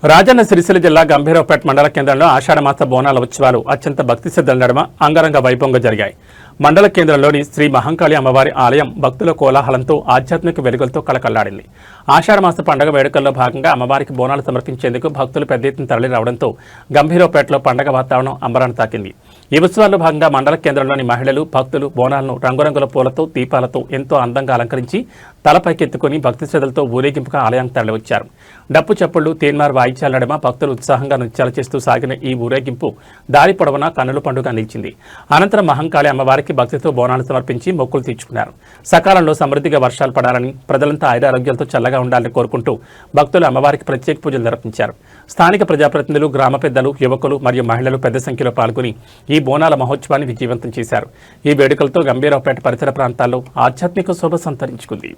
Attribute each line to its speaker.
Speaker 1: రాజన్న సిరిసిల్ల జిల్లా గంభీరావుపేట మండల కేంద్రంలో ఆషాఢమాస బోనాల ఉత్సవాలు అత్యంత భక్తి శ్రద్ధల నడుమ అంగరంగ వైభవంగా జరిగాయి. మండల కేంద్రంలోని శ్రీ మహంకాళి అమ్మవారి ఆలయం భక్తుల కోలాహలంతో ఆధ్యాత్మిక వెలుగులతో కళకళ్లాడింది. ఆషాఢమాస పండుగ వేడుకల్లో భాగంగా అమ్మవారికి బోనాలు సమర్పించేందుకు భక్తులు పెద్ద ఎత్తున తరలి రావడంతో గంభీరావుపేటలో పండుగ వాతావరణం అంబరాన్ని తాకింది. ఈ ఉత్సవాల్లో భాగంగా మండల కేంద్రంలోని మహిళలు, భక్తులు బోనాలను రంగురంగుల పూలతో, దీపాలతో ఎంతో అందంగా అలంకరించి తలపైకెత్తుకుని భక్తి శ్రద్ధలతో ఊరేగింపుగా ఆలయానికి తరలివచ్చారు. డప్పు చప్పుళ్లు, తీన్మార్ వాయిద్యాల నడుమ భక్తులు ఉత్సాహంగా నృత్యాలు చేస్తూ సాగిన ఈ ఊరేగింపు దారి పొడవునా కన్నుల పండుగ నిలిచింది. అనంతరం మహంకాళి అమ్మవారికి భక్తితో బోనాలు సమర్పించి మొక్కులు తీర్చుకున్నారు. సకాలంలో సమృద్ధిగా వర్షాలు పడాలని, ప్రజలంతా ఆరోగ్యాలతో చల్లగా ఉండాలని కోరుకుంటూ భక్తులు అమ్మవారికి ప్రత్యేక పూజలు నిర్వహించారు. స్థానిక ప్రజాప్రతినిధులు, గ్రామ పెద్దలు, యువకులు మరియు మహిళలు పెద్ద సంఖ్యలో పాల్గొని ఈ బోనాల మహోత్సవాన్ని విజయవంతం చేశారు. ఈ వేడుకలతో గంభీరావుపేట పరిసర ప్రాంతాల్లో ఆధ్యాత్మిక శోభ సంతరించుకుంది.